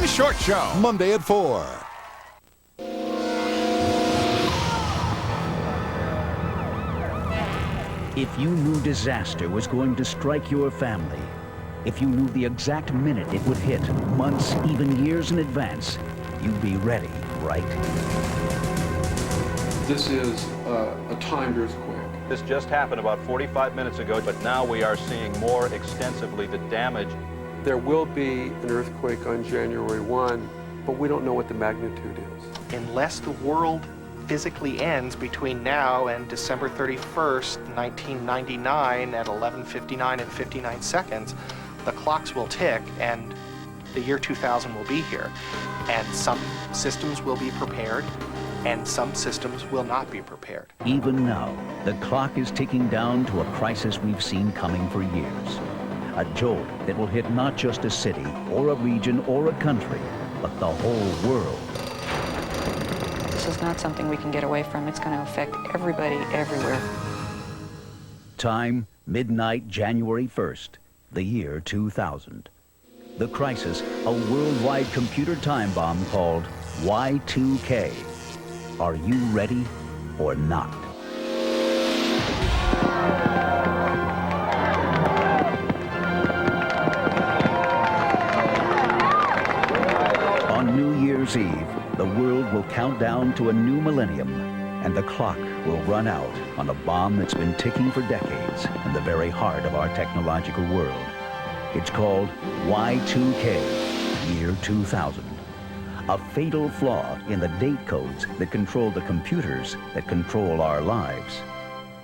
Short Show, Monday at 4. If you knew disaster was going to strike your family, if you knew the exact minute it would hit, months, even years in advance, you'd be ready, right? This is a timed earthquake. This just happened about 45 minutes ago, but now we are seeing more extensively the damage. There will be an earthquake on January 1, but we don't know what the magnitude is. Unless the world physically ends between now and December 31st, 1999 at 11:59 and 59 seconds, the clocks will tick and the year 2000 will be here. And some systems will be prepared and some systems will not be prepared. Even now, the clock is ticking down to a crisis we've seen coming for years. A jolt that will hit not just a city or a region or a country, but the whole world. This is not something we can get away from. It's going to affect everybody, everywhere. Time, midnight, January 1st, the year 2000. The crisis, a worldwide computer time bomb called Y2K. Are you ready or not? On New Year's Eve, the world will count down to a new millennium, and the clock will run out on a bomb that's been ticking for decades in the very heart of our technological world. It's called Y2K, year 2000. A fatal flaw in the date codes that control the computers that control our lives.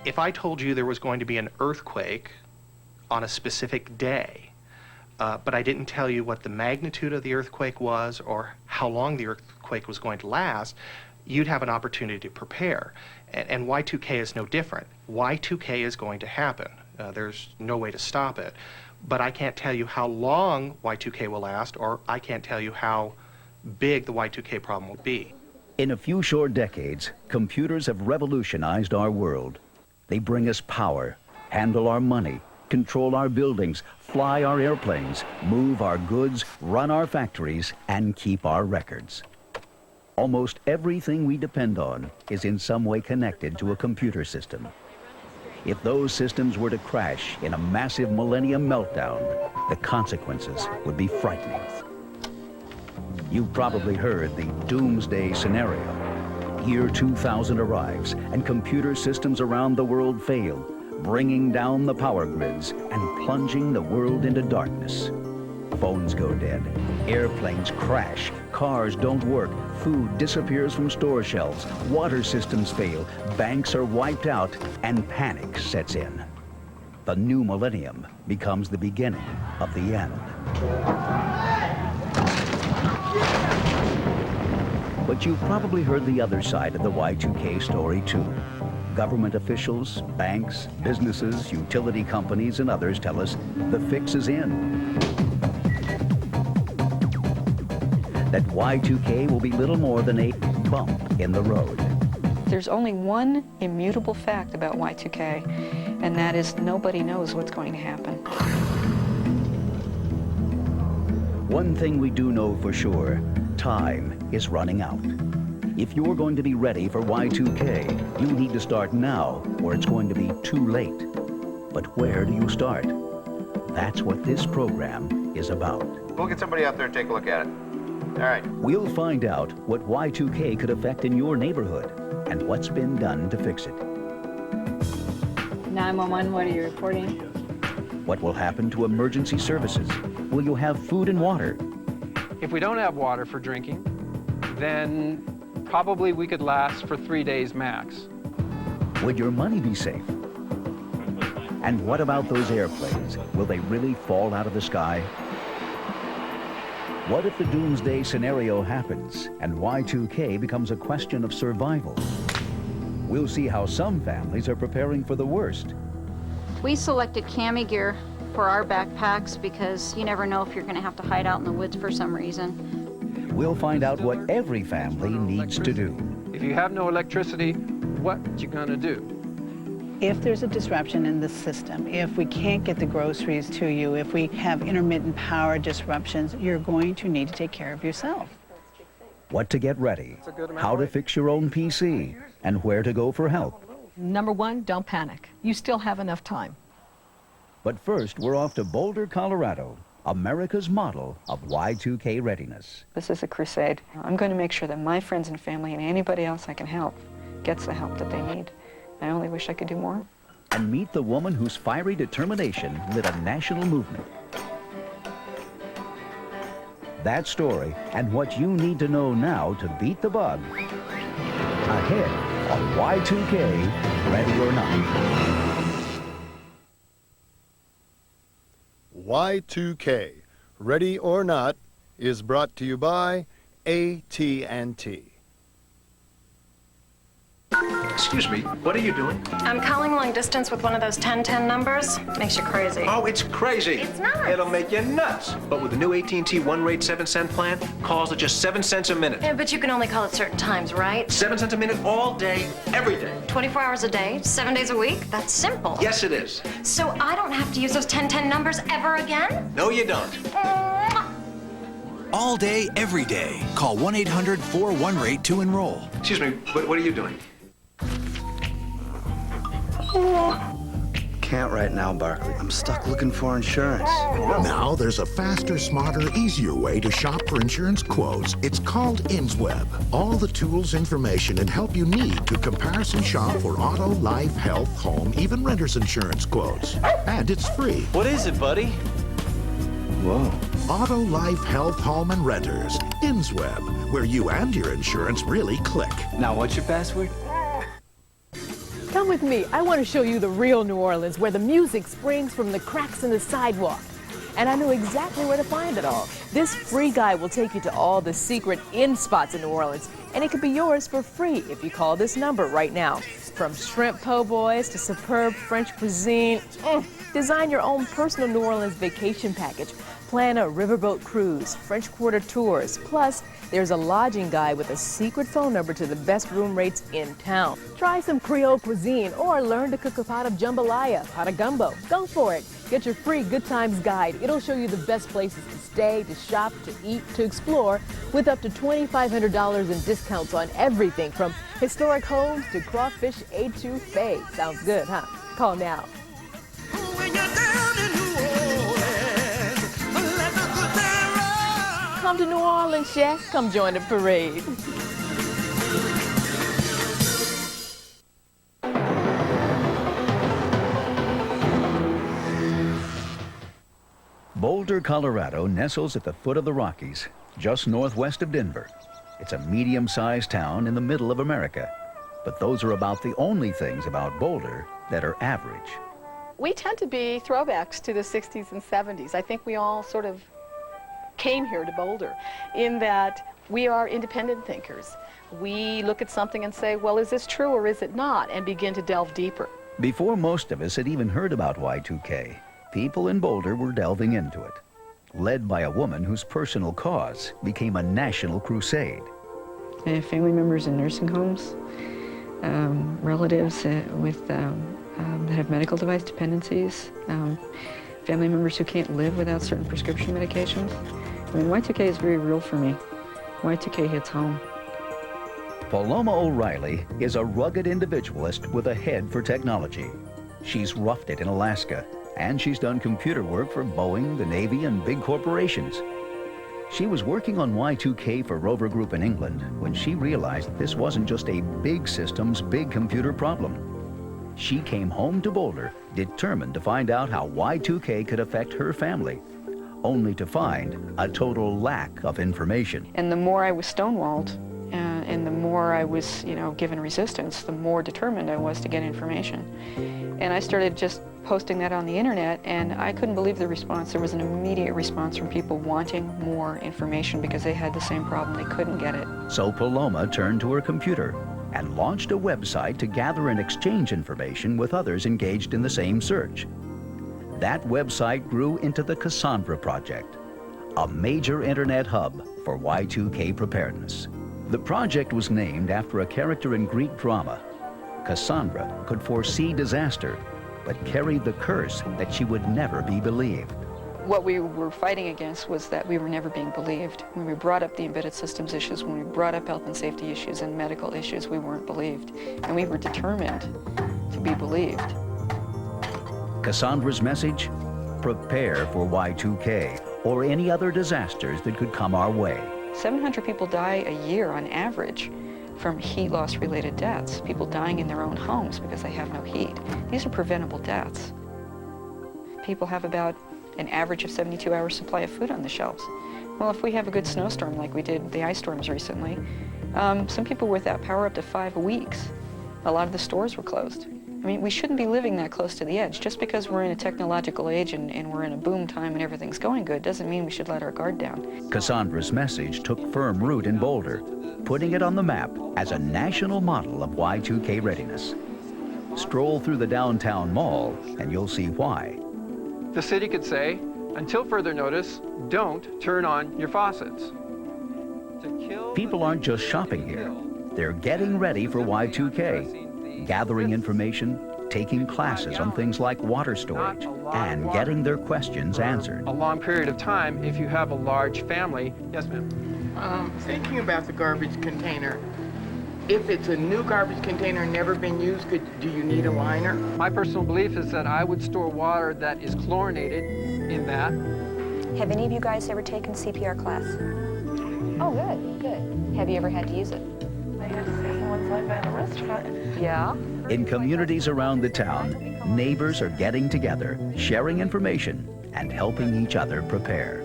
If I told you there was going to be an earthquake on a specific day, but I didn't tell you what the magnitude of the earthquake was or how long the earthquake was going to last, you'd have an opportunity to prepare. And Y2K is no different. Y2K is going to happen. There's no way to stop it. But I can't tell you how long Y2K will last, or I can't tell you how big the Y2K problem will be. In a few short decades, computers have revolutionized our world. They bring us power, handle our money, control our buildings, fly our airplanes, move our goods, run our factories, and keep our records. Almost everything we depend on is in some way connected to a computer system. If those systems were to crash in a massive millennium meltdown, the consequences would be frightening. You've probably heard the doomsday scenario. Year 2000 arrives and computer systems around the world fail, bringing down the power grids and plunging the world into darkness. Phones go dead, airplanes crash, cars don't work, food disappears from store shelves, water systems fail, banks are wiped out, and panic sets in. The new millennium becomes the beginning of the end. But you've probably heard the other side of the Y2K story too. Government officials, banks, businesses, utility companies, and others tell us the fix is in. That Y2K will be little more than a bump in the road. There's only one immutable fact about Y2K, and that is nobody knows what's going to happen. One thing we do know for sure, time is running out. If you're going to be ready for Y2K, you need to start now, or it's going to be too late. But where do you start? That's what this program is about. We'll get somebody out there and take a look at it. All right. We'll find out what Y2K could affect in your neighborhood and what's been done to fix it. 911, what are you reporting? What will happen to emergency services? Will you have food and water? If we don't have water for drinking, then probably we could last for 3 days max. Would your money be safe? And what about those airplanes? Will they really fall out of the sky? What if the doomsday scenario happens and Y2K becomes a question of survival? We'll see how some families are preparing for the worst. We selected cami gear for our backpacks because you never know if you're going to have to hide out in the woods for some reason. We'll find out what every family needs to do. If you have no electricity, what you gonna do? If there's a disruption in the system, if we can't get the groceries to you, if we have intermittent power disruptions, you're going to need to take care of yourself. What to get ready, how to fix your own PC, and where to go for help. Number one, don't panic. You still have enough time. But first, we're off to Boulder, Colorado, America's model of Y2K readiness. This is a crusade. I'm going to make sure that my friends and family and anybody else I can help gets the help that they need. I only wish I could do more. And meet the woman whose fiery determination lit a national movement. That story and what you need to know now to beat the bug. Ahead on Y2K Ready or Not. Y2K Ready or Not is brought to you by AT&T. Excuse me, what are you doing? I'm calling long distance with one of those 1010 numbers. Makes you crazy. Oh, it's crazy. It's nuts. It'll make you nuts. But with the new AT&T One Rate 7-cent plan, calls are just 7 cents a minute. Yeah, but you can only call at certain times, right? 7 cents a minute all day, every day. 24 hours a day, 7 days a week? That's simple. Yes, it is. So I don't have to use those 1010 numbers ever again? No, you don't. All day, every day. Call 1-800-41-RATE to enroll. Excuse me, what are you doing? Can't right now, Barkley. I'm stuck looking for insurance. Now there's a faster, smarter, easier way to shop for insurance quotes. It's called InsWeb. All the tools, information, and help you need to comparison shop for auto, life, health, home, even renter's insurance quotes. And it's free. What is it, buddy? Whoa. Auto, life, health, home, and renters. InsWeb, where you and your insurance really click. Now, what's your password? Come with me. I want to show you the real New Orleans, where the music springs from the cracks in the sidewalk. And I know exactly where to find it all. This free guide will take you to all the secret in spots in New Orleans, and it could be yours for free if you call this number right now. From shrimp po' boys to superb French cuisine, design your own personal New Orleans vacation package. Plan a riverboat cruise, French Quarter tours, plus there's a lodging guide with a secret phone number to the best room rates in town. Try some Creole cuisine or learn to cook a pot of jambalaya, pot of gumbo. Go for it. Get your free Good Times guide. It'll show you the best places to stay, to shop, to eat, to explore, with up to $2,500 in discounts on everything from historic homes to crawfish etouffee. Sounds good, huh? Call now. Come to New Orleans, Chef. Come join the parade. Boulder, Colorado nestles at the foot of the Rockies, just northwest of Denver. It's a medium-sized town in the middle of America. But those are about the only things about Boulder that are average. We tend to be throwbacks to the 60s and 70s. I think we all sort of came here to Boulder in that we are independent thinkers. We look at something and say, well, is this true or is it not? And begin to delve deeper. Before most of us had even heard about Y2K, people in Boulder were delving into it, led by a woman whose personal cause became a national crusade. I have family members in nursing homes, relatives that have medical device dependencies, family members who can't live without certain prescription medications. I mean, Y2K is very real for me. Y2K hits home. Paloma O'Reilly is a rugged individualist with a head for technology. She's roughed it in Alaska, and she's done computer work for Boeing, the Navy, and big corporations. She was working on Y2K for Rover Group in England when she realized this wasn't just a big systems, big computer problem. She came home to Boulder, determined to find out how Y2K could affect her family, only to find a total lack of information. And the more I was stonewalled, and the more I was, given resistance, the more determined I was to get information. And I started just posting that on the internet, and I couldn't believe the response. There was an immediate response from people wanting more information because they had the same problem. They couldn't get it. So Paloma turned to her computer and launched a website to gather and exchange information with others engaged in the same search. That website grew into the Cassandra Project, a major internet hub for Y2K preparedness. The project was named after a character in Greek drama, Cassandra could foresee disaster, but carried the curse that she would never be believed. What we were fighting against was that we were never being believed. When we brought up the embedded systems issues, when we brought up health and safety issues and medical issues, we weren't believed. And we were determined to be believed. Cassandra's message? Prepare for Y2K or any other disasters that could come our way. 700 people die a year on average from heat loss related deaths. People dying in their own homes because they have no heat. These are preventable deaths. People have about an average of 72 hours supply of food on the shelves. Well, if we have a good snowstorm like we did the ice storms recently, some people were without power up to 5 weeks. A lot of the stores were closed. I mean, we shouldn't be living that close to the edge. Just because we're in a technological age and we're in a boom time and everything's going good doesn't mean we should let our guard down. Cassandra's message took firm root in Boulder, putting it on the map as a national model of Y2K readiness. Stroll through the downtown mall and you'll see why. The city could say, until further notice, don't turn on your faucets. People aren't just shopping here. They're getting ready for Y2K, gathering information, taking classes on things like water storage, and getting their questions answered. A long period of time if you have a large family. Yes, ma'am. Thinking about the garbage container, if it's a new garbage container never been used, do you need a liner? My personal belief is that I would store water that is chlorinated in that. Have any of you guys ever taken CPR class? Oh, good, good. Have you ever had to use it? I had to say someone's life at a restaurant. Yeah? In communities around the town, neighbors are getting together, sharing information, and helping each other prepare.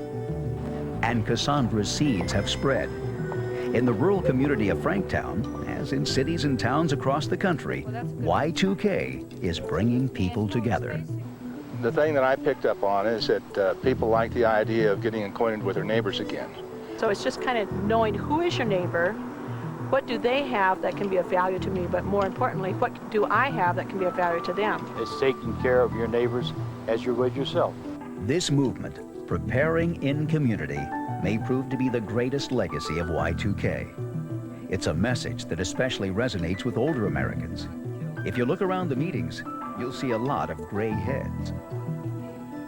And Cassandra's seeds have spread. In the rural community of Franktown, as in cities and towns across the country, Y2K is bringing people together. The thing that I picked up on is that people like the idea of getting acquainted with their neighbors again. So it's just kind of knowing who is your neighbor, what do they have that can be of value to me, but more importantly, what do I have that can be of value to them? It's taking care of your neighbors as you would yourself. This movement, Preparing in Community, may prove to be the greatest legacy of Y2K. It's a message that especially resonates with older Americans. If you look around the meetings, you'll see a lot of gray heads.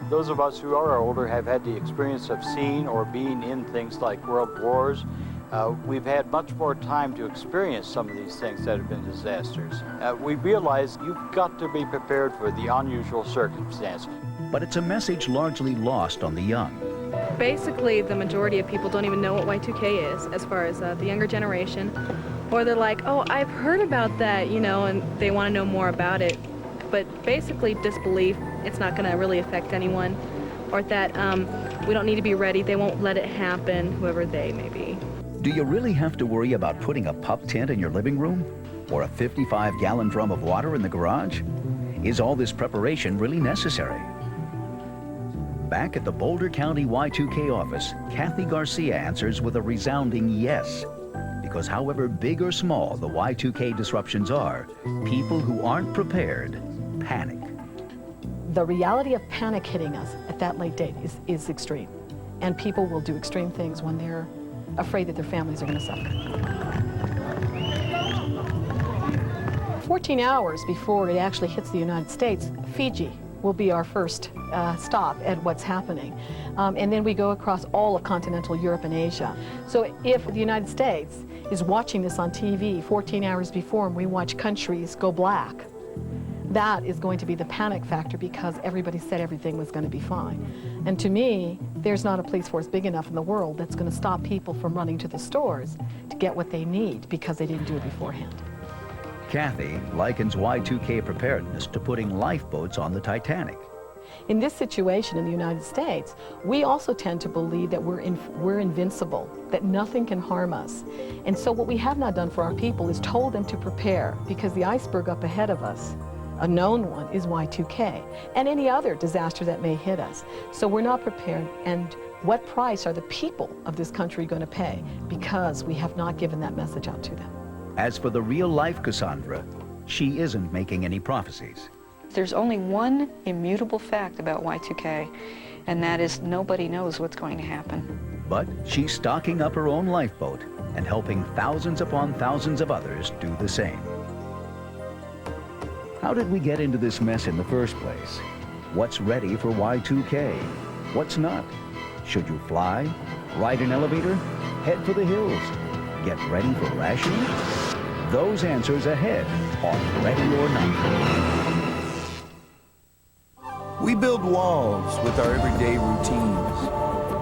Those of us who are older have had the experience of seeing or being in things like world wars. We've had much more time to experience some of these things that have been disasters. We realize you've got to be prepared for the unusual circumstances. But it's a message largely lost on the young. Basically, the majority of people don't even know what Y2K is, as far as the younger generation. Or they're like, oh, I've heard about that, you know, and they want to know more about it. But basically, disbelief, it's not going to really affect anyone. Or that we don't need to be ready, they won't let it happen, whoever they may be. Do you really have to worry about putting a pup tent in your living room? Or a 55-gallon drum of water in the garage? Is all this preparation really necessary? Back at the Boulder County Y2K office, Kathy Garcia answers with a resounding yes. Because however big or small the Y2K disruptions are, people who aren't prepared panic. The reality of panic hitting us at that late date is extreme. And people will do extreme things when they're afraid that their families are going to suffer. 14 hours before it actually hits the United States, Fiji will be our first stop at what's happening. And then we go across all of continental Europe and Asia. So if the United States is watching this on TV 14 hours before and we watch countries go black, that is going to be the panic factor because everybody said everything was going to be fine. And to me, there's not a police force big enough in the world that's going to stop people from running to the stores to get what they need because they didn't do it beforehand. Kathy likens Y2K preparedness to putting lifeboats on the Titanic. In this situation in the United States, we also tend to believe that we're invincible, that nothing can harm us. And so what we have not done for our people is told them to prepare because the iceberg up ahead of us, a known one, is Y2K and any other disaster that may hit us. So we're not prepared, and what price are the people of this country going to pay because we have not given that message out to them? As for the real-life Cassandra, she isn't making any prophecies. There's only one immutable fact about Y2K, and that is nobody knows what's going to happen. But she's stocking up her own lifeboat and helping thousands upon thousands of others do the same. How did we get into this mess in the first place? What's ready for Y2K? What's not? Should you fly? Ride an elevator? Head for the hills? Get ready for rationing? Those answers ahead on Ready or Not. We build walls with our everyday routines.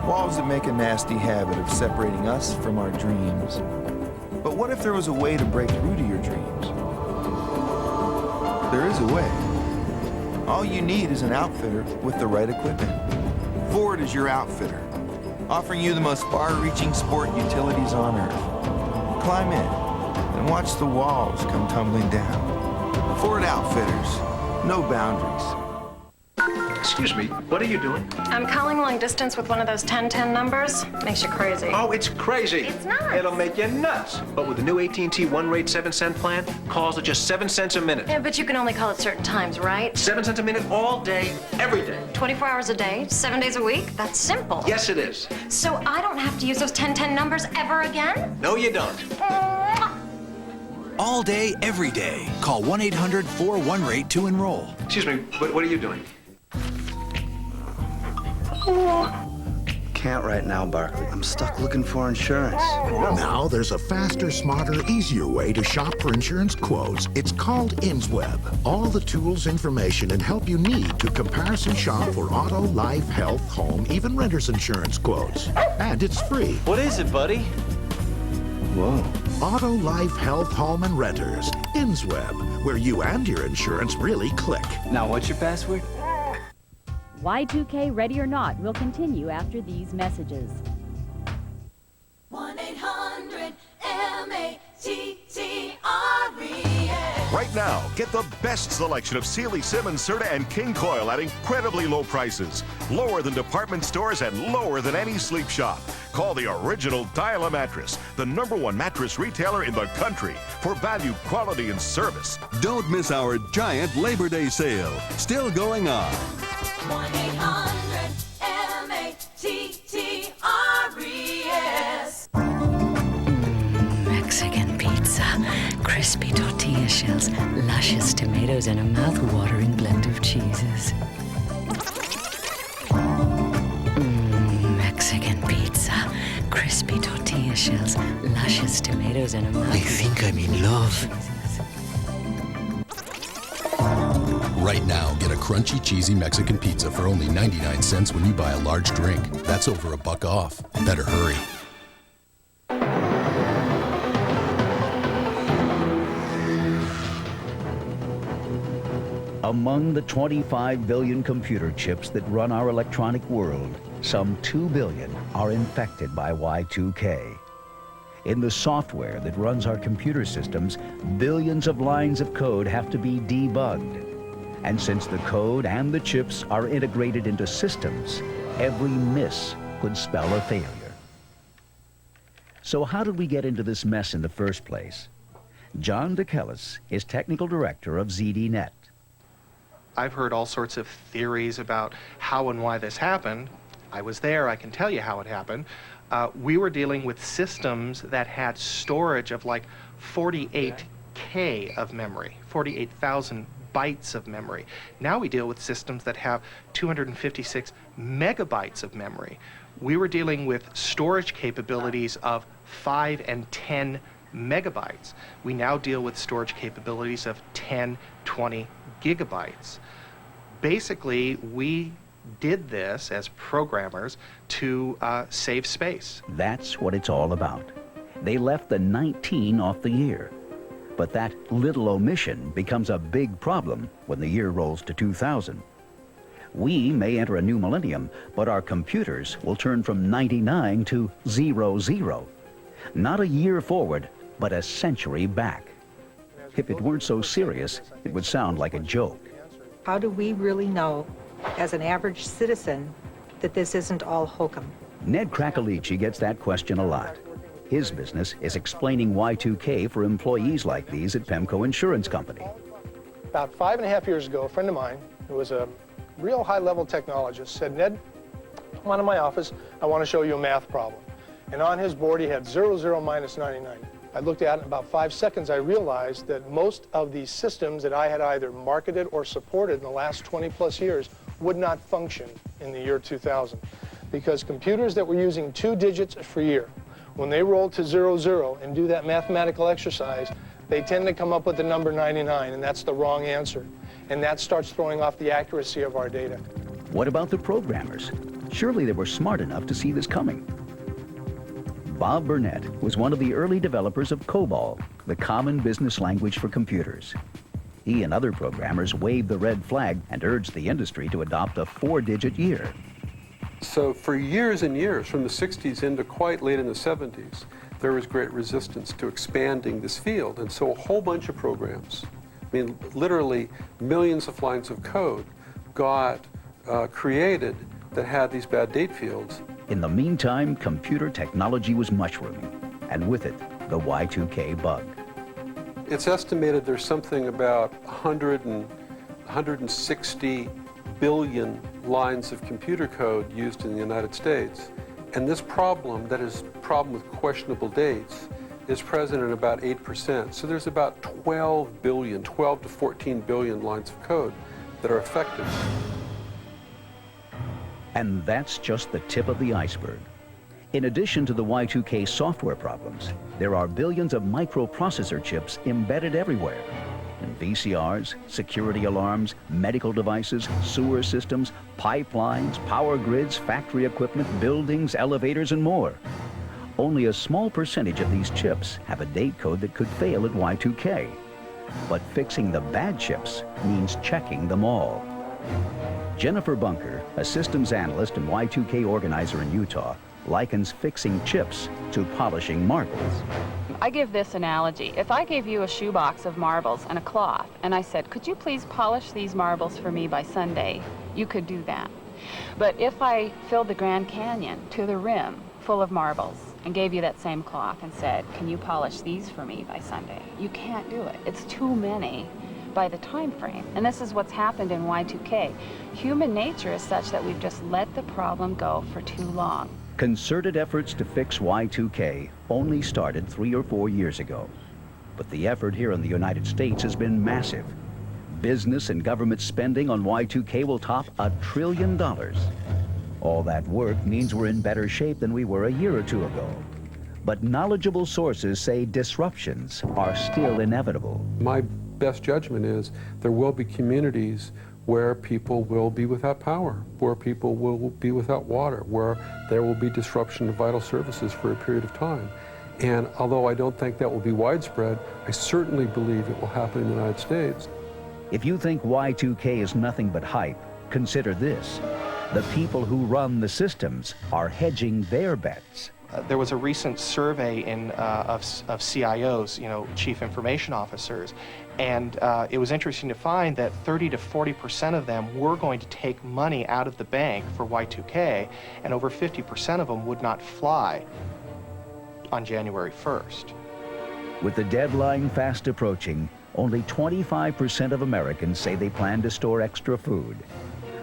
Walls that make a nasty habit of separating us from our dreams. But what if there was a way to break through to your dreams? There is a way. All you need is an outfitter with the right equipment. Ford is your outfitter, offering you the most far-reaching sport utilities on Earth. Climb in and watch the walls come tumbling down. Ford Outfitters, no boundaries. Excuse me, what are you doing? I'm calling long distance with one of those 1010 numbers. Makes you crazy. Oh, it's crazy. It's nuts. It'll make you nuts. But with the new AT&T one-rate 7-cent plan, calls are just 7 cents a minute. Yeah, but you can only call at certain times, right? 7 cents a minute all day, every day. 24 hours a day, 7 days a week? That's simple. Yes, it is. So I don't have to use those 1010 numbers ever again? No, you don't. All day, every day. Call 1-800-41-RATE to enroll. Excuse me, what are you doing? Can't right now, Barkley. I'm stuck looking for insurance. Now there's a faster, smarter, easier way to shop for insurance quotes. It's called InsWeb. All the tools, information, and help you need to comparison shop for auto, life, health, home, even renter's insurance quotes. And it's free. What is it, buddy? Whoa. Auto, life, health, home, and renters. InsWeb, where you and your insurance really click. Now, what's your password? Y2K Ready or Not will continue after these messages. 1-800-MATTRES. Right now, get the best selection of Sealy, Simmons, Serta, and King Coil at incredibly low prices. Lower than department stores and lower than any sleep shop. Call the original Dial-A mattress, the #1 mattress retailer in the country, for value, quality, and service. Don't miss our giant Labor Day sale. Still going on. 1-800-MATTRES. Mexican pizza, crispy tortilla shells, luscious tomatoes, and a mouth-watering blend of cheeses. Mexican pizza, crispy tortilla shells, luscious tomatoes, and a mouth. I think I'm in love. Right now, get a crunchy, cheesy Mexican pizza for only 99 cents when you buy a large drink. That's over $1 off. Better hurry. Among the 25 billion computer chips that run our electronic world, some 2 billion are infected by Y2K. In the software that runs our computer systems, billions of lines of code have to be debugged. And since the code and the chips are integrated into systems, every miss could spell a failure. So how did we get into this mess in the first place? John DeKellis is technical director of ZDNet. I've heard all sorts of theories about how and why this happened. I was there, I can tell you how it happened. We were dealing with systems that had storage of like 48K of memory, 48,000 bytes of memory. Now we deal with systems that have 256 megabytes of memory. We were dealing with storage capabilities of 5 and 10 megabytes. We now deal with storage capabilities of 10, 20 gigabytes. Basically, we did this as programmers to save space. That's what it's all about. They left the 19 off the year. But that little omission becomes a big problem when the year rolls to 2000. We may enter a new millennium, but our computers will turn from 99 to 00. Not a year forward, but a century back. If it weren't so serious, it would sound like a joke. How do we really know, as an average citizen, that this isn't all hokum? Ned Krakalici gets that question a lot. His business is explaining Y2K for employees like these at Pemco Insurance Company. About 5.5 years ago, a friend of mine, who was a real high-level technologist, said, Ned, come on to my office, I want to show you a math problem. And on his board, he had 00 minus 99. I looked at it, in about 5 seconds I realized that most of the systems that I had either marketed or supported in the last 20 plus years would not function in the year 2000. Because computers that were using 2 digits for year, when they roll to 00 and do that mathematical exercise, they tend to come up with the number 99, and that's the wrong answer. And that starts throwing off the accuracy of our data. What about the programmers? Surely they were smart enough to see this coming. Bob Burnett was one of the early developers of COBOL, the common business language for computers. He and other programmers waved the red flag and urged the industry to adopt a 4-digit year. So for years and years, from the 60s into quite late in the 70s, there was great resistance to expanding this field. And so a whole bunch of programs, I mean, literally millions of lines of code got created that had these bad date fields. In the meantime, computer technology was mushrooming, and with it, the Y2K bug. It's estimated there's something about 160 billion lines of computer code used in the United States. And this problem, that is problem with questionable dates, is present in about 8%. So there's about 12 to 14 billion lines of code that are affected. And that's just the tip of the iceberg. In addition to the Y2K software problems, there are billions of microprocessor chips embedded everywhere. In VCRs, security alarms, medical devices, sewer systems, pipelines, power grids, factory equipment, buildings, elevators, and more. Only a small percentage of these chips have a date code that could fail at Y2K. But fixing the bad chips means checking them all. Jennifer Bunker, a systems analyst and Y2K organizer in Utah, likens fixing chips to polishing marbles. I give this analogy. If I gave you a shoebox of marbles and a cloth, and I said, could you please polish these marbles for me by Sunday? You could do that. But if I filled the Grand Canyon to the rim full of marbles and gave you that same cloth and said, can you polish these for me by Sunday? You can't do it. It's too many by the time frame. And this is what's happened in Y2K. Human nature is such that we've just let the problem go for too long. Concerted efforts to fix Y2K only started 3 or 4 years ago. But the effort here in the United States has been massive. Business and government spending on Y2K will top $1 trillion. All that work means we're in better shape than we were a year or two ago. But knowledgeable sources say disruptions are still inevitable. My best judgment is there will be communities where people will be without power, where people will be without water, where there will be disruption of vital services for a period of time. And although I don't think that will be widespread, I certainly believe it will happen in the United States. If you think Y2K is nothing but hype, consider this. The people who run the systems are hedging their bets. There was a recent survey of CIOs, chief information officers, and it was interesting to find that 30 to 40% of them were going to take money out of the bank for Y2K, and over 50% of them would not fly on January 1st. With the deadline fast approaching, only 25% of Americans say they plan to store extra food.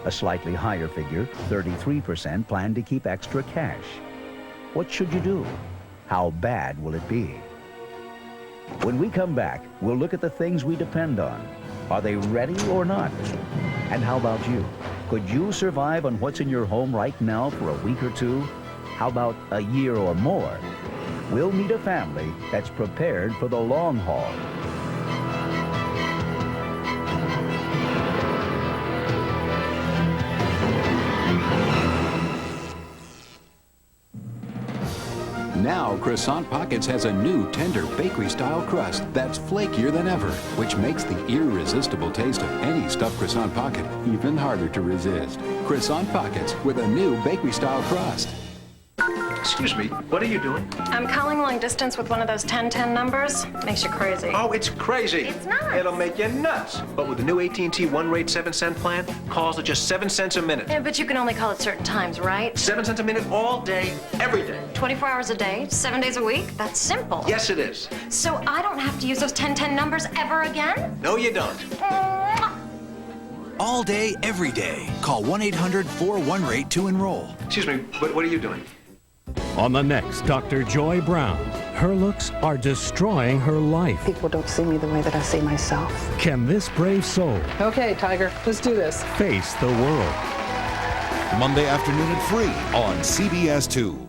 A slightly higher figure, 33%, plan to keep extra cash. What should you do? How bad will it be? When we come back, we'll look at the things we depend on. Are they ready or not? And how about you? Could you survive on what's in your home right now for a week or two? How about a year or more? We'll meet a family that's prepared for the long haul. Now, Croissant Pockets has a new tender bakery-style crust that's flakier than ever, which makes the irresistible taste of any stuffed croissant pocket even harder to resist. Croissant Pockets with a new bakery-style crust. Excuse me, what are you doing? I'm calling long distance with one of those 1010 numbers. Makes you crazy. Oh, it's crazy. It's nuts. It'll make you nuts. But with the new AT&T One Rate 7-cent plan, calls are just 7 cents a minute. Yeah, but you can only call at certain times, right? 7 cents a minute all day, every day. 24 hours a day, 7 days a week? That's simple. Yes, it is. So I don't have to use those 1010 numbers ever again? No, you don't. All day, every day. Call 1-800-41-RATE to enroll. Excuse me, what are you doing? On the next Dr. Joy Brown. Her looks are destroying her life. People don't see me the way that I see myself. Can this brave soul Okay, Tiger, let's do this. face the world? Monday afternoon at 3 on CBS 2.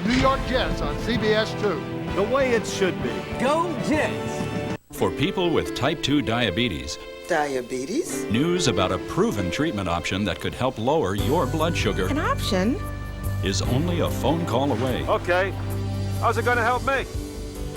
New York Jets on CBS 2. The way it should be. Go Jets! For people with type 2 diabetes, Diabetes? news about a proven treatment option that could help lower your blood sugar An option? is only a phone call away. Okay. How's it going to help me?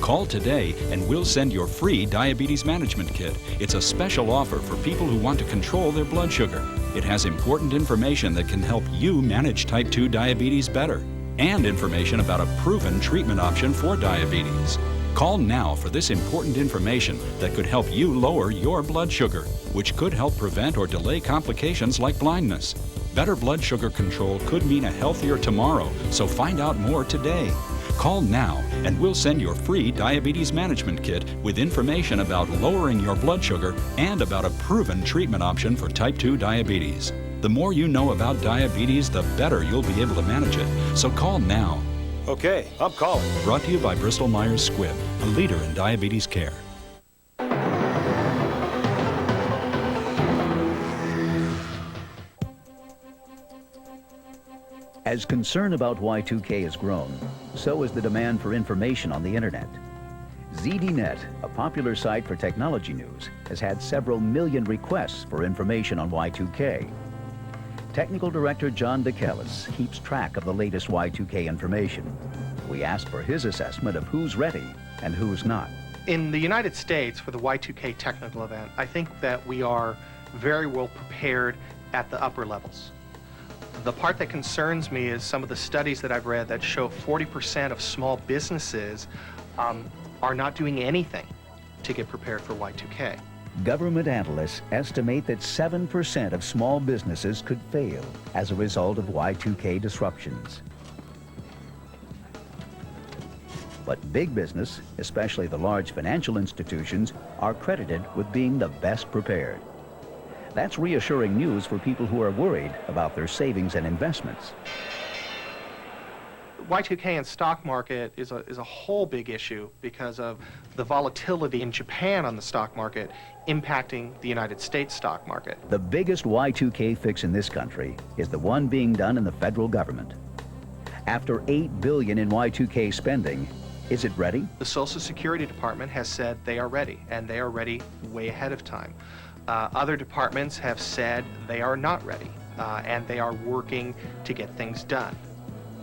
Call today and we'll send your free diabetes management kit. It's a special offer for people who want to control their blood sugar. It has important information that can help you manage type 2 diabetes better, and information about a proven treatment option for diabetes. Call now for this important information that could help you lower your blood sugar, which could help prevent or delay complications like blindness. Better blood sugar control could mean a healthier tomorrow, so find out more today. Call now and we'll send your free diabetes management kit with information about lowering your blood sugar and about a proven treatment option for type 2 diabetes. The more you know about diabetes, the better you'll be able to manage it. So call now. Okay, I'm calling. Brought to you by Bristol Myers Squibb, a leader in diabetes care. As concern about Y2K has grown, so has the demand for information on the internet. ZDNet, a popular site for technology news, has had several million requests for information on Y2K. Technical Director John DeKellis keeps track of the latest Y2K information. We asked for his assessment of who's ready and who's not. In the United States, for the Y2K technical event, I think that we are very well prepared at the upper levels. The part that concerns me is some of the studies that I've read that show 40% of small businesses are not doing anything to get prepared for Y2K. Government analysts estimate that 7% of small businesses could fail as a result of Y2K disruptions. But big business, especially the large financial institutions, are credited with being the best prepared. That's reassuring news for people who are worried about their savings and investments. Y2K and stock market is a whole big issue because of the volatility in Japan on the stock market impacting the United States stock market. The biggest Y2K fix in this country is the one being done in the federal government. After $8 billion in Y2K spending, is it ready? The Social Security Department has said they are ready, and they are ready way ahead of time. Other departments have said they are not ready, and they are working to get things done.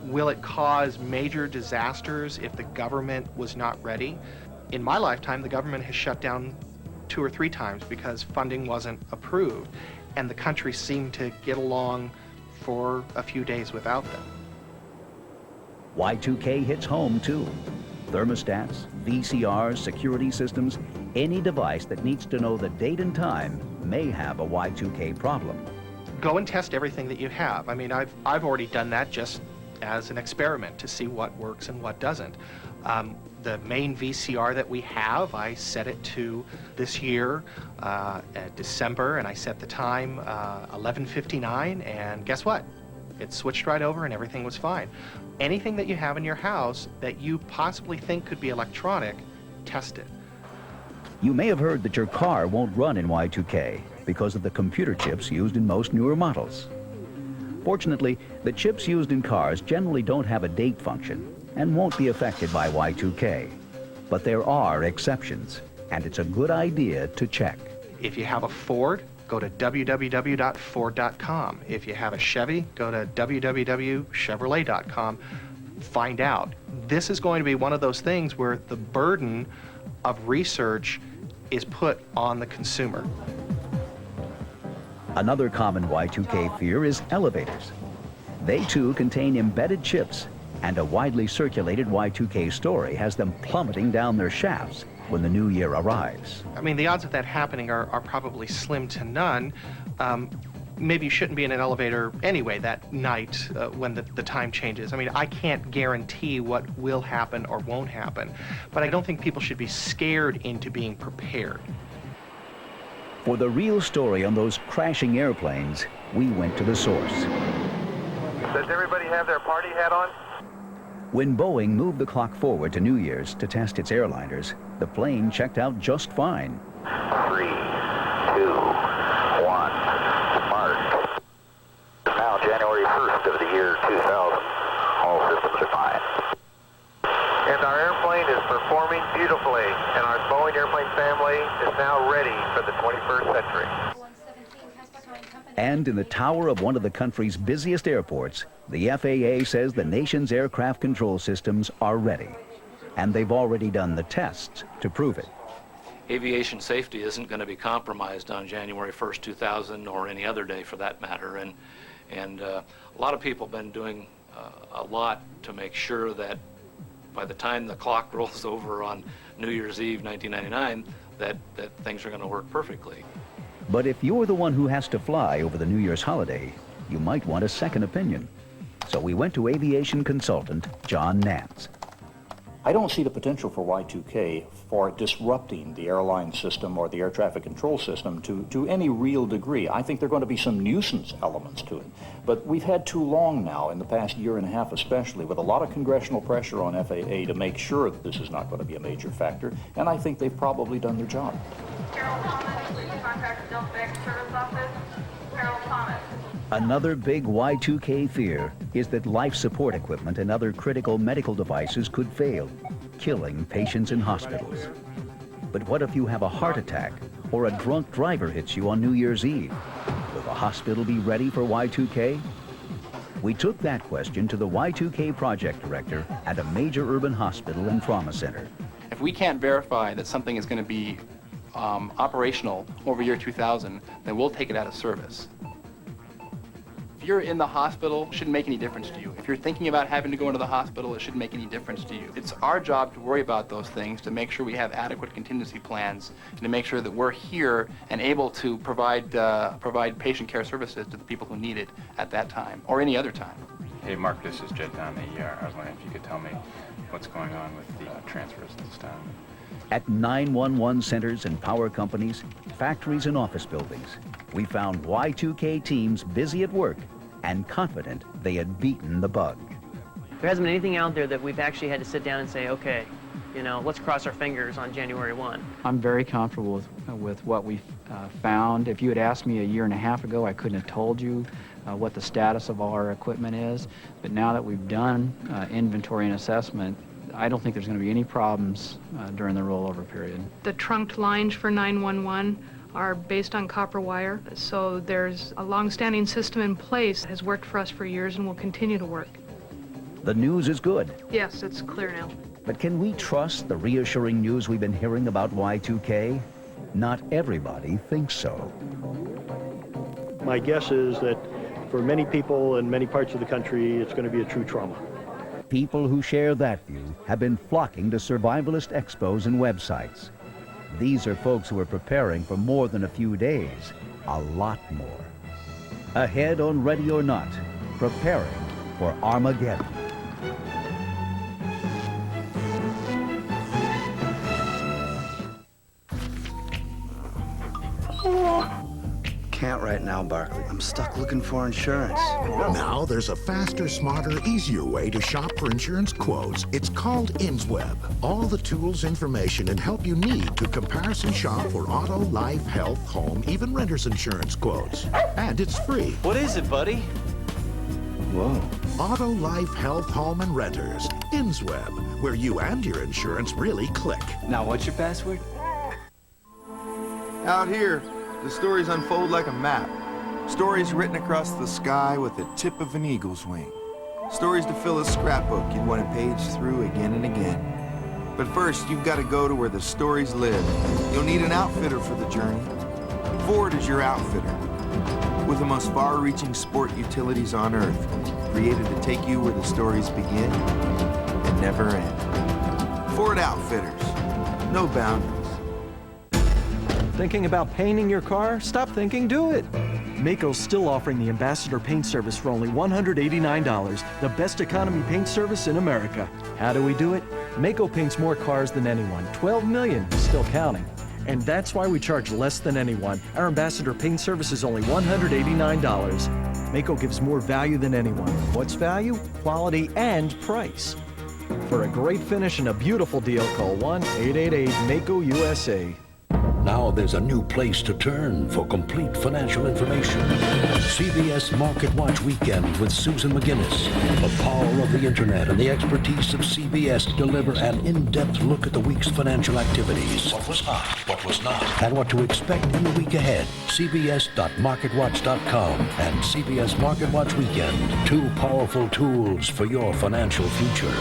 Will it cause major disasters if the government was not ready? In my lifetime, the government has shut down 2 or 3 times because funding wasn't approved, and the country seemed to get along for a few days without them. Y2K hits home too. Thermostats, VCRs, security systems, any device that needs to know the date and time may have a Y2K problem. Go and test everything that you have. I mean, I've already done that just as an experiment to see what works and what doesn't. The main VCR that we have, I set it to this year, December, and I set the time 11:59, and guess what? It switched right over and everything was fine. Anything that you have in your house that you possibly think could be electronic, test it. You may have heard that your car won't run in Y2K because of the computer chips used in most newer models. Fortunately, the chips used in cars generally don't have a date function and won't be affected by Y2K. But there are exceptions, and it's a good idea to check. If you have a Ford, go to www.ford.com. If you have a Chevy, go to www.chevrolet.com. Find out. This is going to be one of those things where the burden of research is put on the consumer. Another common Y2K fear is elevators. They too contain embedded chips, and a widely circulated Y2K story has them plummeting down their shafts when the new year arrives. I mean, the odds of that happening are probably slim to none. Maybe you shouldn't be in an elevator anyway that night when the time changes. I mean, I can't guarantee what will happen or won't happen, but I don't think people should be scared into being prepared. For the real story on those crashing airplanes, we went to the source. Does everybody have their party hat on? When Boeing moved the clock forward to New Year's to test its airliners, the plane checked out just fine. 3, 2, 1, mark. Now January 1st of the year 2000. All systems are fine. And our airplane is performing beautifully, and our Boeing airplane family is now ready for the 21st century. And in the tower of one of the country's busiest airports, the FAA says the nation's aircraft control systems are ready. And they've already done the tests to prove it. Aviation safety isn't going to be compromised on January 1st, 2000, or any other day for that matter. And a lot of people have been doing a lot to make sure that by the time the clock rolls over on New Year's Eve 1999, that things are going to work perfectly. But if you're the one who has to fly over the New Year's holiday, you might want a second opinion. So we went to aviation consultant John Nance. I don't see the potential for Y2K for disrupting the airline system or the air traffic control system to any real degree. I think there are going to be some nuisance elements to it. But we've had too long now, in the past year and a half especially, with a lot of congressional pressure on FAA to make sure that this is not going to be a major factor, and I think they've probably done their job. Carol Thomas, please contact Delta Bank Service Office. Carol Thomas. Another big Y2K fear is that life support equipment and other critical medical devices could fail, killing patients in hospitals. But what if you have a heart attack or a drunk driver hits you on New Year's Eve? Will the hospital be ready for Y2K? We took that question to the Y2K project director at a major urban hospital and trauma center. If we can't verify that something is going to be operational over year 2000, then we'll take it out of service. If you're in the hospital, it shouldn't make any difference to you. If you're thinking about having to go into the hospital, it shouldn't make any difference to you. It's our job to worry about those things, to make sure we have adequate contingency plans, and to make sure that we're here and able to provide patient care services to the people who need it at that time, or any other time. Hey Mark, this is Jed down the ER. I was wondering if you could tell me what's going on with the transfers this time. At 911 centers and power companies, factories and office buildings, we found Y2K teams busy at work and confident they had beaten the bug. There hasn't been anything out there that we've actually had to sit down and say, okay, let's cross our fingers on January 1. I'm very comfortable with what we've found. If you had asked me a year and a half ago, I couldn't have told you what the status of all our equipment is. But now that we've done inventory and assessment, I don't think there's going to be any problems during the rollover period. The trunked lines for 911 are based on copper wire, so there's a long-standing system in place that has worked for us for years and will continue to work. The news is good. Yes, it's clear now. But can we trust the reassuring news we've been hearing about Y2K? Not everybody thinks so. My guess is that for many people in many parts of the country, it's going to be a true trauma. People who share that view have been flocking to survivalist expos and websites. These are folks who are preparing for more than a few days, a lot more. Ahead on Ready or Not, preparing for Armageddon. Can't right now, Barkley. I'm stuck looking for insurance. Now there's a faster, smarter, easier way to shop for insurance quotes. It's called InsWeb. All the tools, information, and help you need to comparison shop for auto, life, health, home, even renter's insurance quotes. And it's free. What is it, buddy? Whoa. Auto, life, health, home, and renters. InsWeb, where you and your insurance really click. Now, what's your password? Out here, the stories unfold like a map. Stories written across the sky with the tip of an eagle's wing. Stories to fill a scrapbook you'd want to page through again and again. But first, you've got to go to where the stories live. You'll need an outfitter for the journey. Ford is your outfitter. With the most far-reaching sport utilities on Earth, created to take you where the stories begin and never end. Ford Outfitters. No boundaries. Thinking about painting your car? Stop thinking, do it. Maaco's still offering the Ambassador Paint Service for only $189, the best economy paint service in America. How do we do it? Maaco paints more cars than anyone, 12 million, still counting. And that's why we charge less than anyone. Our Ambassador Paint Service is only $189. Maaco gives more value than anyone. What's value? Quality and price. For a great finish and a beautiful deal, call 1-888-MACO-USA. Now there's a new place to turn for complete financial information. CBS Market Watch Weekend with Susan McGinnis. The power of the internet and the expertise of CBS deliver an in-depth look at the week's financial activities. What was hot, what was not, and what to expect in the week ahead. CBS.MarketWatch.com and CBS Market Watch Weekend. Two powerful tools for your financial future.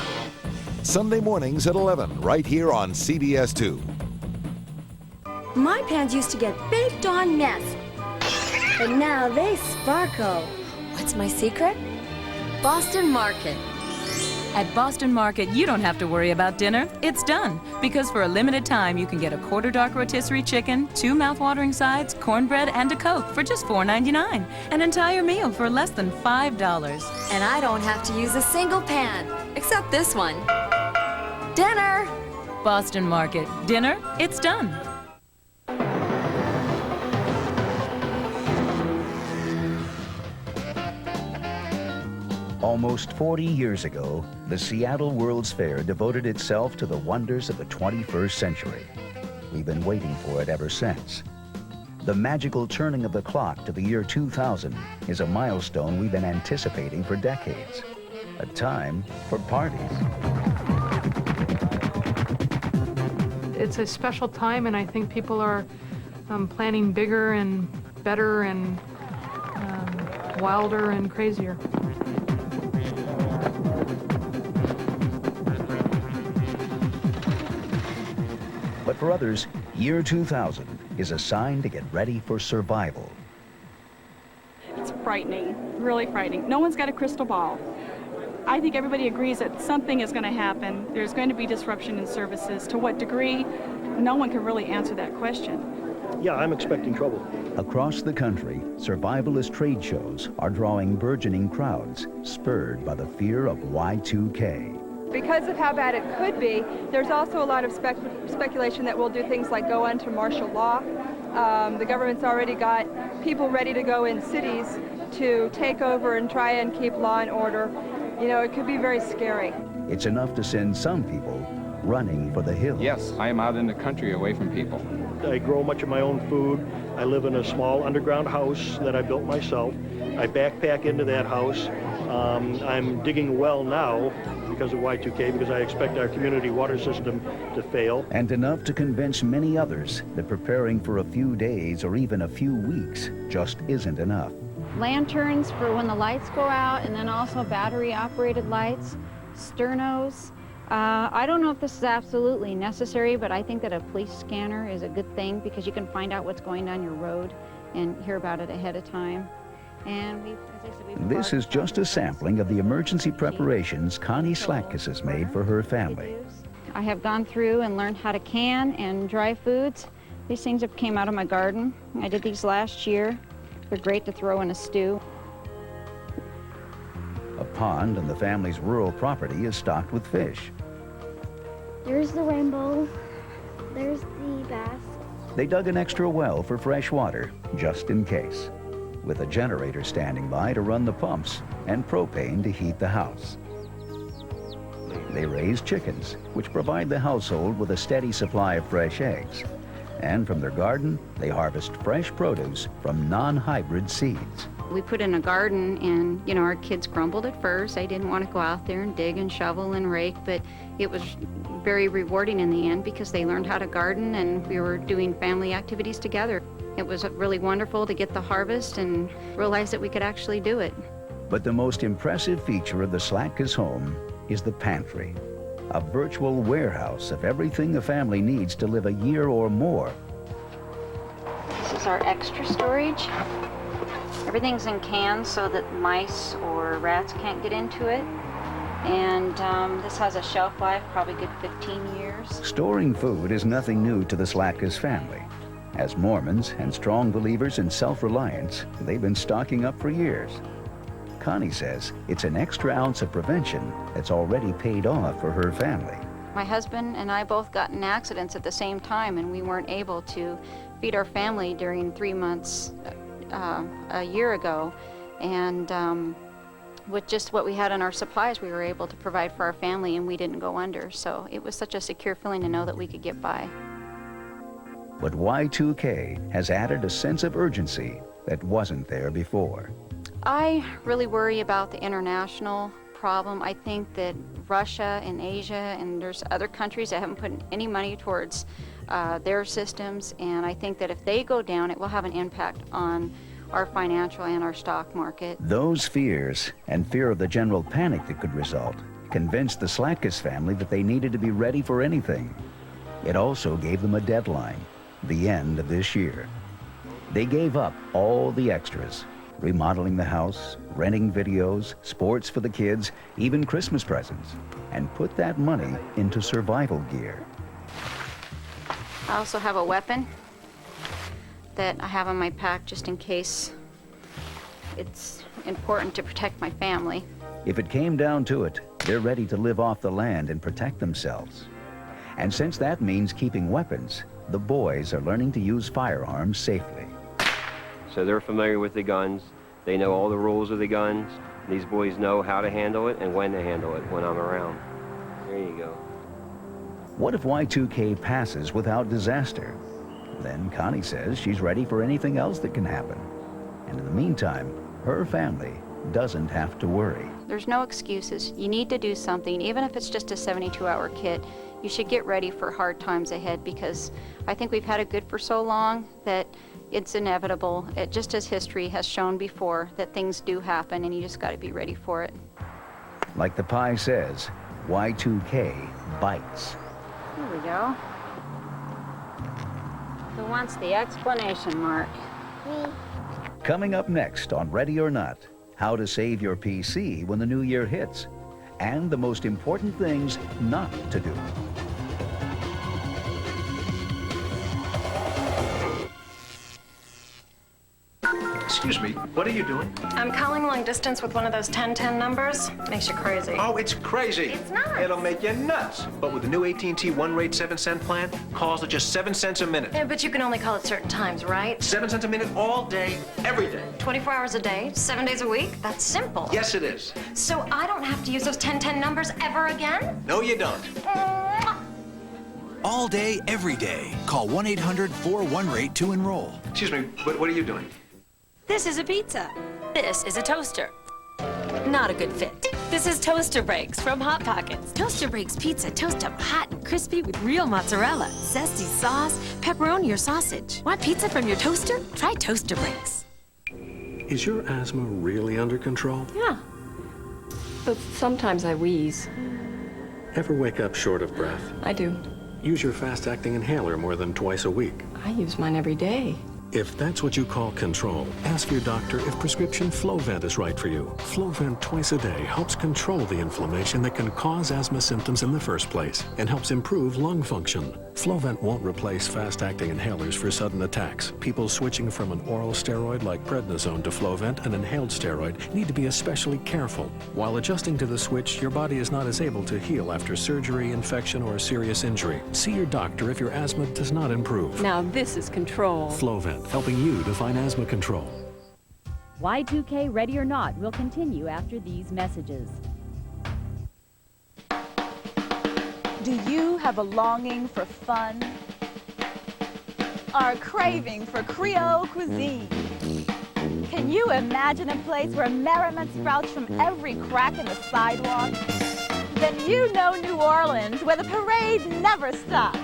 Sunday mornings at 11, right here on CBS 2. My pans used to get baked on mess, but now they sparkle. What's my secret? Boston Market. At Boston Market, you don't have to worry about dinner. It's done. Because for a limited time, you can get a quarter dark rotisserie chicken, 2 mouth-watering sides, cornbread, and a Coke for just $4.99. An entire meal for less than $5. And I don't have to use a single pan, except this one. Dinner! Boston Market. Dinner, it's done. Almost 40 years ago, the Seattle World's Fair devoted itself to the wonders of the 21st century. We've been waiting for it ever since. The magical turning of the clock to the year 2000 is a milestone we've been anticipating for decades. A time for parties. It's a special time, and I think people are planning bigger and better and wilder and crazier. But for others, year 2000 is a sign to get ready for survival. It's frightening, really frightening. No one's got a crystal ball. I think everybody agrees that something is going to happen. There's going to be disruption in services. To what degree? No one can really answer that question. Yeah, I'm expecting trouble. Across the country, survivalist trade shows are drawing burgeoning crowds, spurred by the fear of Y2K. Because of how bad it could be, there's also a lot of speculation that we'll do things like go into martial law. The government's already got people ready to go in cities to take over and try and keep law and order. You know, it could be very scary. It's enough to send some people running for the hills. Yes, I am out in the country away from people. I grow much of my own food. I live in a small underground house that I built myself. I backpack into that house. I'm digging a well now because of Y2K, because I expect our community water system to fail. And enough to convince many others that preparing for a few days or even a few weeks just isn't enough. Lanterns for when the lights go out, and then also battery-operated lights, sternos. I don't know if this is absolutely necessary, but I think that a police scanner is a good thing because you can find out what's going down your road and hear about it ahead of time. And this is just a sampling of the emergency preparations Connie Slackus has made for her family. I have gone through and learned how to can and dry foods. These things have came out of my garden. I did these last year. They're great to throw in a stew. A pond on the family's rural property is stocked with fish. There's the rainbow. There's the bass. They dug an extra well for fresh water, just in case, with a generator standing by to run the pumps and propane to heat the house. They raise chickens, which provide the household with a steady supply of fresh eggs. And from their garden, they harvest fresh produce from non-hybrid seeds. We put in a garden, and, you know, our kids grumbled at first. They didn't want to go out there and dig and shovel and rake, but it was very rewarding in the end because they learned how to garden, and we were doing family activities together. It was really wonderful to get the harvest and realize that we could actually do it. But the most impressive feature of the Slackus home is the pantry, a virtual warehouse of everything a family needs to live a year or more. This is our extra storage. Everything's in cans so that mice or rats can't get into it. And this has a shelf life, probably good 15 years. Storing food is nothing new to the Slackus family. As Mormons and strong believers in self-reliance, they've been stocking up for years. Connie says it's an extra ounce of prevention that's already paid off for her family. My husband and I both got in accidents at the same time, and we weren't able to feed our family during 3 months a year ago. And with just what we had in our supplies, we were able to provide for our family, and we didn't go under. So it was such a secure feeling to know that we could get by. But Y2K has added a sense of urgency that wasn't there before. I really worry about the international problem. I think that Russia and Asia, and there's other countries that haven't put any money towards their systems, and I think that if they go down, it will have an impact on our financial and our stock market. Those fears and fear of the general panic that could result convinced the Slatkus family that they needed to be ready for anything. It also gave them a deadline, the end of this year. They gave up all the extras, remodeling the house, renting videos, sports for the kids, even Christmas presents, and put that money into survival gear. I also have a weapon that I have in my pack just in case it's important to protect my family. If it came down to it, they're ready to live off the land and protect themselves. And since that means keeping weapons, the boys are learning to use firearms safely. So they're familiar with the guns. They know all the rules of the guns. These boys know how to handle it and when to handle it when I'm around. There you go. What if Y2K passes without disaster? Then Connie says she's ready for anything else that can happen. And in the meantime, her family doesn't have to worry. There's no excuses. You need to do something, even if it's just a 72-hour kit. You should get ready for hard times ahead, because I think we've had it good for so long that it's inevitable. Just as history has shown before, that things do happen, and you just got to be ready for it. Like the pie says, Y2K bites. Here we go. Who wants the explanation mark? Me. Coming up next on Ready or Not, how to save your PC when the new year hits, and the most important things not to do. Excuse me, what are you doing? I'm calling long distance with one of those 1010 numbers. Makes you crazy. Oh, it's crazy. It's not. It'll make you nuts. But with the new AT&T One Rate 7-cent plan, calls are just 7 cents a minute. Yeah, but you can only call at certain times, right? 7 cents a minute all day, every day. 24 hours a day, 7 days a week? That's simple. Yes, it is. So I don't have to use those 1010 numbers ever again? No, you don't. All day, every day. Call 1-800-41-RATE to enroll. Excuse me, what are you doing? This is a pizza. This is a toaster. Not a good fit. This is Toaster Breaks from Hot Pockets. Toaster Breaks pizza toast up hot and crispy with real mozzarella, zesty sauce, pepperoni, or sausage. Want pizza from your toaster? Try Toaster Breaks. Is your asthma really under control? Yeah. But sometimes I wheeze. Ever wake up short of breath? I do. Use your fast-acting inhaler more than twice a week. I use mine every day. If that's what you call control, ask your doctor if prescription Flovent is right for you. Flovent twice a day helps control the inflammation that can cause asthma symptoms in the first place and helps improve lung function. Flovent won't replace fast-acting inhalers for sudden attacks. People switching from an oral steroid like prednisone to Flovent, an inhaled steroid, need to be especially careful. While adjusting to the switch, your body is not as able to heal after surgery, infection, or a serious injury. See your doctor if your asthma does not improve. Now this is control. Flovent, helping you define asthma control. Y2K Ready or Not will continue after these messages. Do you have a longing for fun? Or a craving for Creole cuisine? Can you imagine a place where merriment sprouts from every crack in the sidewalk? Then you know New Orleans, where the parade never stops.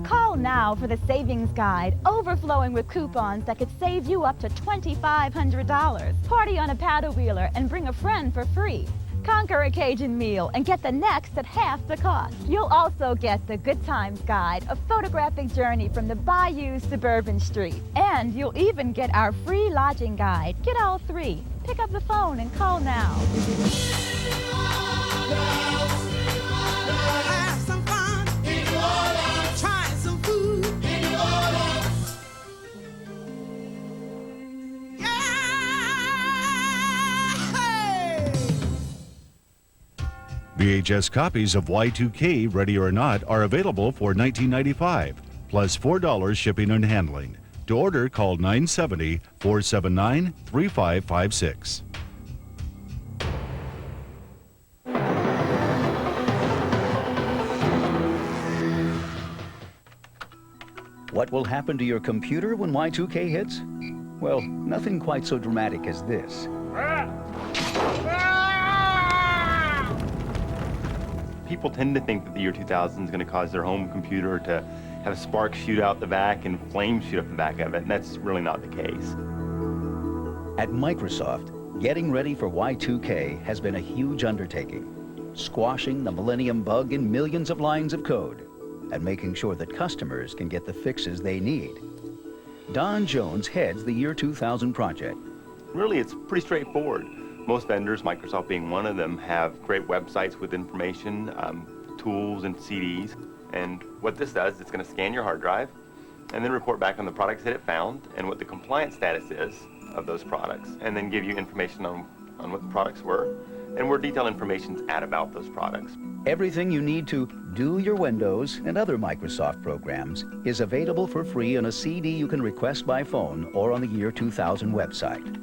Call now for the savings guide, overflowing with coupons that could save you up to $2,500. Party on a paddle wheeler and bring a friend for free. Conquer a Cajun meal and get the next at half the cost. You'll also get the Good Times Guide, a photographic journey from the Bayou Suburban Street. And you'll even get our free lodging guide. Get all three. Pick up the phone and call now. Have some fun in New Orleans. Try some food in New Orleans. VHS copies of Y2K Ready or Not are available for $19.95, plus $4 shipping and handling. To order, call 970-479-3556. What will happen to your computer when Y2K hits? Well, nothing quite so dramatic as this. People tend to think that the year 2000 is going to cause their home computer to have sparks shoot out the back and flames shoot up the back of it, and that's really not the case. At Microsoft, getting ready for Y2K has been a huge undertaking, squashing the Millennium Bug in millions of lines of code and making sure that customers can get the fixes they need. Don Jones heads the year 2000 project. Really, it's pretty straightforward. Most vendors, Microsoft being one of them, have great websites with information, tools, and CDs. And what this does, it's going to scan your hard drive and then report back on the products that it found and what the compliance status is of those products, and then give you information on what the products were and where detailed information is at about those products. Everything you need to do your Windows and other Microsoft programs is available for free on a CD you can request by phone or on the year 2000 website.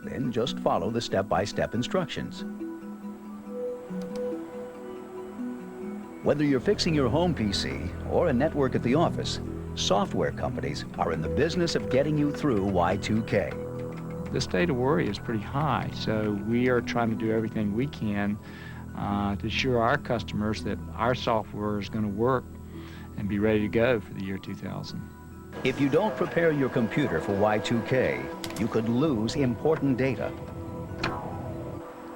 Then just follow the step-by-step instructions. Whether you're fixing your home PC or a network at the office, software companies are in the business of getting you through Y2K. The state of worry is pretty high, so we are trying to do everything we can to assure our customers that our software is going to work and be ready to go for the year 2000. If you don't prepare your computer for Y2K, you could lose important data.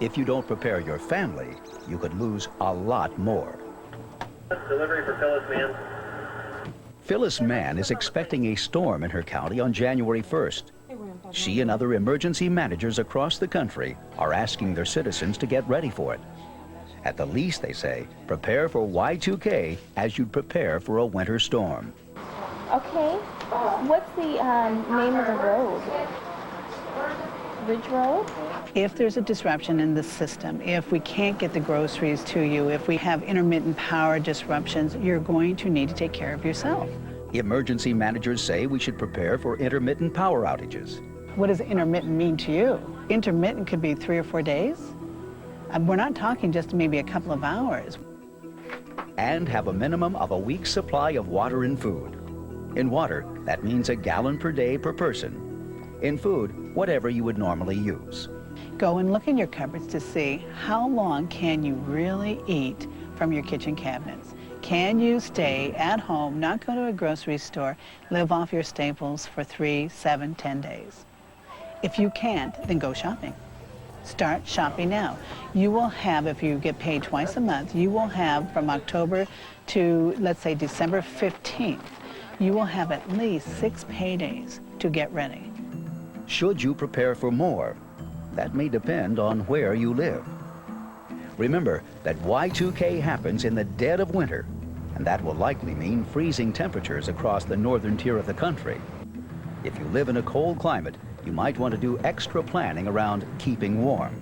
If you don't prepare your family, you could lose a lot more. Delivery for Phyllis Mann. Phyllis Mann is expecting a storm in her county on January 1st. She and other emergency managers across the country are asking their citizens to get ready for it. At the least, they say, prepare for Y2K as you'd prepare for a winter storm. Okay, what's the name of the road? Ridge Road? If there's a disruption in the system, if we can't get the groceries to you, if we have intermittent power disruptions, you're going to need to take care of yourself. Emergency managers say we should prepare for intermittent power outages. What does intermittent mean to you? Intermittent could be 3 or 4 days. We're not talking just maybe a couple of hours. And have a minimum of a week's supply of water and food. In water, that means a gallon per day per person. In food, whatever you would normally use. Go and look in your cupboards to see how long can you really eat from your kitchen cabinets. Can you stay at home, not go to a grocery store, live off your staples for 3, 7, 10 days? If you can't, then go shopping. Start shopping now. You will have, if you get paid twice a month, you will have from October to, let's say, December 15th, you will have at least 6 paydays to get ready. Should you prepare for more? That may depend on where you live. Remember that Y2K happens in the dead of winter, and that will likely mean freezing temperatures across the northern tier of the country. If you live in a cold climate, you might want to do extra planning around keeping warm.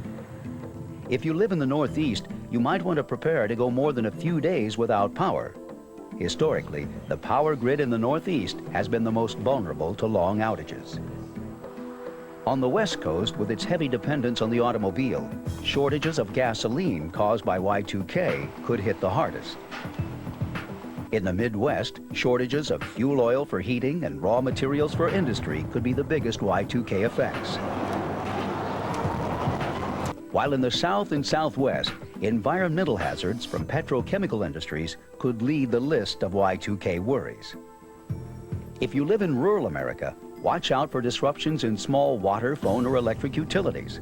If you live in the Northeast, you might want to prepare to go more than a few days without power. Historically, the power grid in the Northeast has been the most vulnerable to long outages. On the West Coast, with its heavy dependence on the automobile, shortages of gasoline caused by Y2K could hit the hardest. In the Midwest, shortages of fuel oil for heating and raw materials for industry could be the biggest Y2K effects. While in the South and Southwest, environmental hazards from petrochemical industries could lead the list of Y2K worries. If you live in rural America, watch out for disruptions in small water, phone, or electric utilities.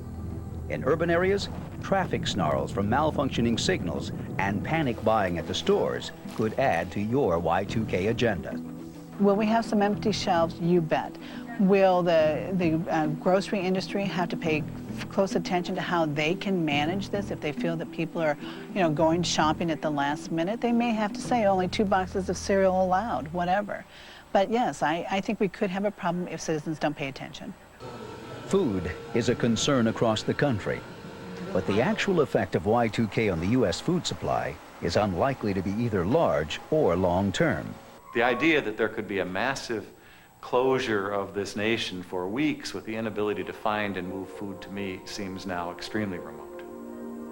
In urban areas, traffic snarls from malfunctioning signals and panic buying at the stores could add to your Y2K agenda. Will we have some empty shelves? You bet. Will the grocery industry have to pay close attention to how they can manage this if they feel that people are, going shopping at the last minute? They may have to say only 2 boxes of cereal allowed, whatever. But yes, I think we could have a problem if citizens don't pay attention. Food is a concern across the country, but the actual effect of Y2K on the U.S. food supply is unlikely to be either large or long-term. The idea that there could be a massive closure of this nation for weeks with the inability to find and move food to me seems now extremely remote.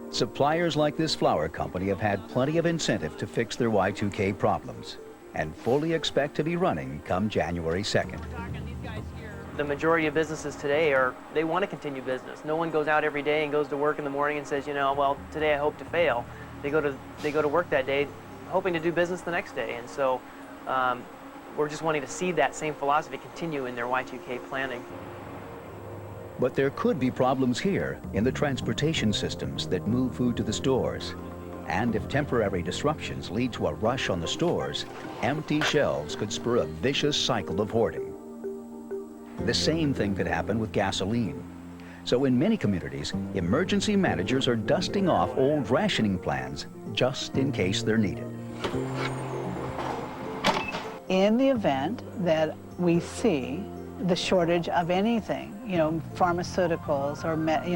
Suppliers like this flour company have had plenty of incentive to fix their Y2K problems. and fully expect to be running come January 2nd. The majority of businesses today they want to continue business. No one goes out every day and goes to work in the morning and says, you know, well, today I hope to fail. They go to work that day hoping to do business the next day. And so we're just wanting to see that same philosophy continue in their Y2K planning. But there could be problems here in the transportation systems that move food to the stores. And if temporary disruptions lead to a rush on the stores, empty shelves could spur a vicious cycle of hoarding. The same thing could happen with gasoline. So in many communities, emergency managers are dusting off old rationing plans just in case they're needed. In the event that we see the shortage of anything, you know, pharmaceuticals or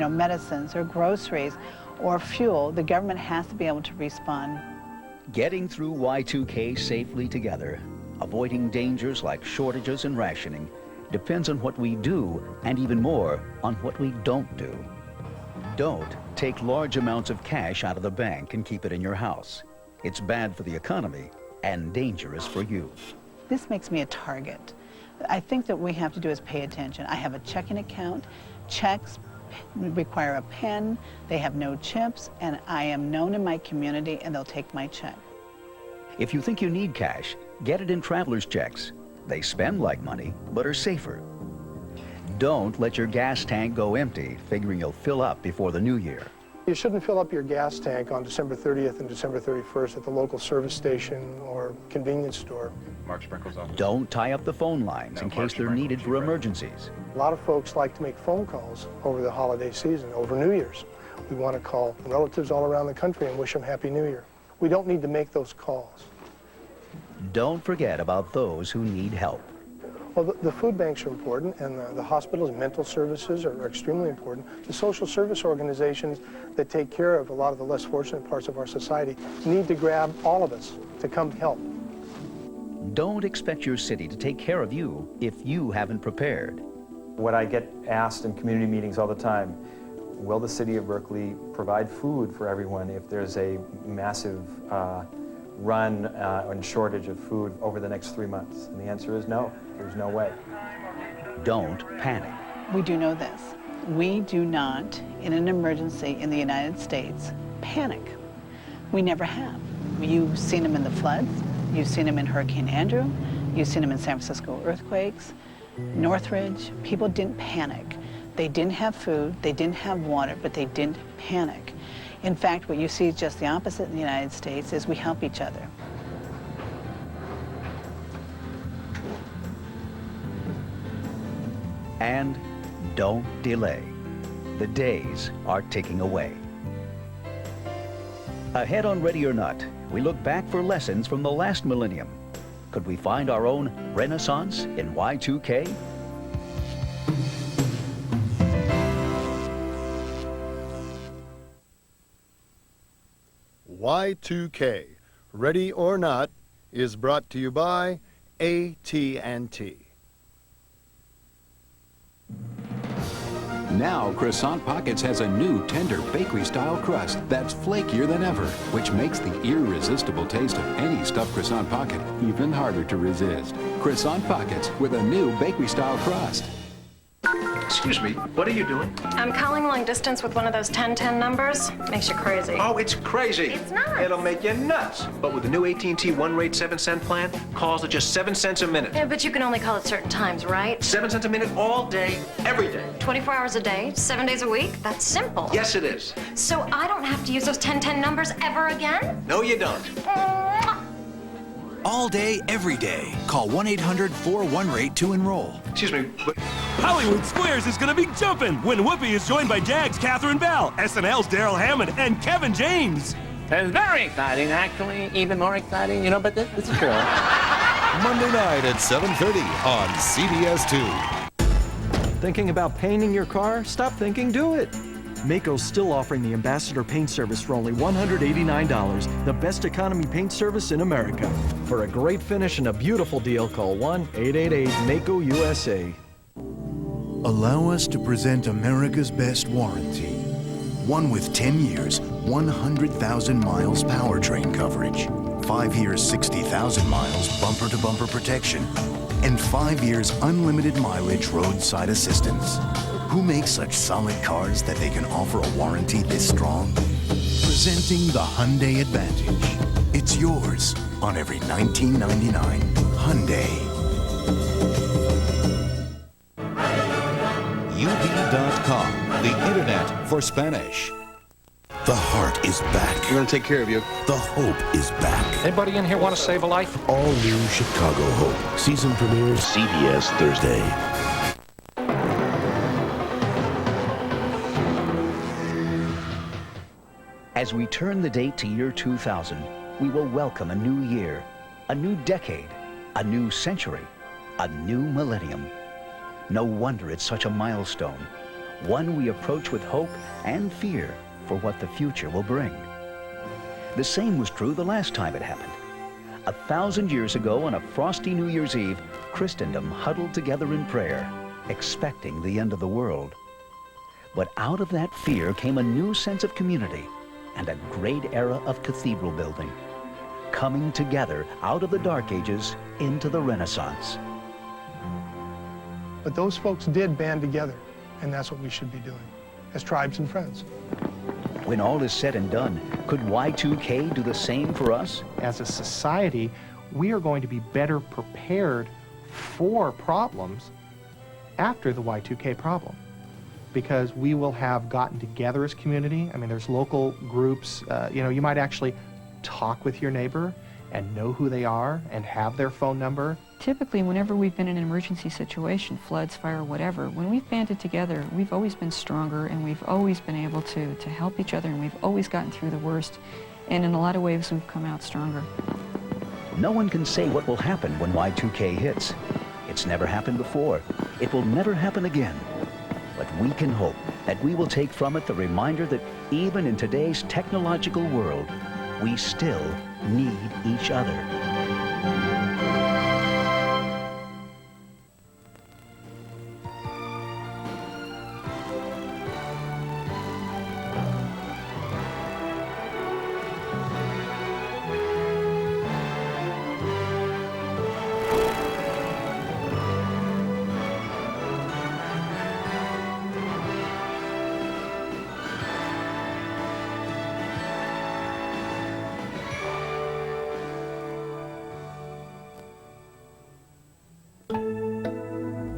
medicines or groceries or fuel, the government has to be able to respond. Getting through Y2K safely together, avoiding dangers like shortages and rationing, depends on what we do, and even more, on what we don't do. Don't take large amounts of cash out of the bank and keep it in your house. It's bad for the economy and dangerous for you. This makes me a target. I think that what we have to do is pay attention. I have a checking account. Checks require a pen. They have no chips, and I am known in my community, and they'll take my check. If you think you need cash, get it in traveler's checks. They spend like money, but are safer. Don't let your gas tank go empty, figuring you'll fill up before the new year. You shouldn't fill up your gas tank on December 30th and December 31st at the local service station or convenience store. Mark Sprinkle's office. Don't tie up the phone lines in case they're needed for emergencies. A lot of folks like to make phone calls over the holiday season, over New Year's. We want to call relatives all around the country and wish them Happy New Year. We don't need to make those calls. Don't forget about those who need help. Well, the food banks are important, and the hospitals and mental services are extremely important. The social service organizations that take care of a lot of the less fortunate parts of our society need to grab all of us to come help. Don't expect your city to take care of you if you haven't prepared. What I get asked in community meetings all the time, will the city of Berkeley provide food for everyone if there's a massive run and shortage of food over the next 3 months? And the answer is no, there's no way. Don't panic. We do know this. We do not, in an emergency in the United States, panic. We never have. You've seen them in the floods. You've seen them in Hurricane Andrew. You've seen them in San Francisco earthquakes, Northridge. People didn't panic. They didn't have food, they didn't have water, but they didn't panic. In fact, what you see is just the opposite in the United States, is we help each other. And don't delay. The days are ticking away. Ahead on Ready or Not, we look back for lessons from the last millennium. Could we find our own renaissance in Y2K? Y2K Ready or Not is brought to you by AT&T. Now, Croissant Pockets has a new tender bakery-style crust that's flakier than ever, which makes the irresistible taste of any stuffed croissant pocket even harder to resist. Croissant Pockets with a new bakery-style crust. Excuse me, what are you doing? I'm calling long distance with one of those 1010 numbers. Makes you crazy. Oh, it's crazy. It's not. It'll make you nuts. But with the new AT&T One Rate 7-cent plan, calls are just 7 cents a minute. Yeah, but you can only call at certain times, right? 7 cents a minute all day, every day. 24 hours a day, 7 days a week? That's simple. Yes, it is. So I don't have to use those 1010 numbers ever again? No, you don't. All day, every day. Call 1-800-41-RATE to enroll. Excuse me, but... Hollywood Squares is gonna be jumping when Whoopi is joined by JAG's Catherine Bell, SNL's Daryl Hammond, and Kevin James. It's very exciting, actually. Even more exciting, you know, but this is true. Monday night at 7:30 on CBS 2. Thinking about painting your car? Stop thinking, do it. Maaco's still offering the Ambassador Paint Service for only $189, the best economy paint service in America. For a great finish and a beautiful deal, call 1-888-MAACO-USA. Allow us to present America's best warranty. One with 10 years, 100,000 miles powertrain coverage. 5 years, 60,000 miles bumper-to-bumper protection, and 5 years unlimited mileage roadside assistance. Who makes such solid cars that they can offer a warranty this strong? Presenting the Hyundai Advantage. It's yours on every 1999 Hyundai. UP.com, the internet for Spanish. The heart is back. We're going to take care of you. The hope is back. Anybody in here want to save a life? All new Chicago Hope. Season premieres CBS Thursday. As we turn the date to year 2000, we will welcome a new year, a new decade, a new century, a new millennium. No wonder it's such a milestone, one we approach with hope and fear for what the future will bring. The same was true the last time it happened. 1,000 years ago on a frosty New Year's Eve, Christendom huddled together in prayer, expecting the end of the world. But out of that fear came a new sense of community and a great era of cathedral building, coming together out of the Dark Ages into the Renaissance. But those folks did band together, and that's what we should be doing, as tribes and friends. When all is said and done, could Y2K do the same for us? As a society, we are going to be better prepared for problems after the Y2K problem, because we will have gotten together as community. I mean, there's local groups, you might actually talk with your neighbor and know who they are and have their phone number. Typically, whenever we've been in an emergency situation, floods, fire, whatever, when we've banded together, we've always been stronger and we've always been able to help each other, and we've always gotten through the worst. And in a lot of ways, we've come out stronger. No one can say what will happen when Y2K hits. It's never happened before. It will never happen again. But we can hope that we will take from it the reminder that even in today's technological world, we still need each other.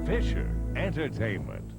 Fisher Entertainment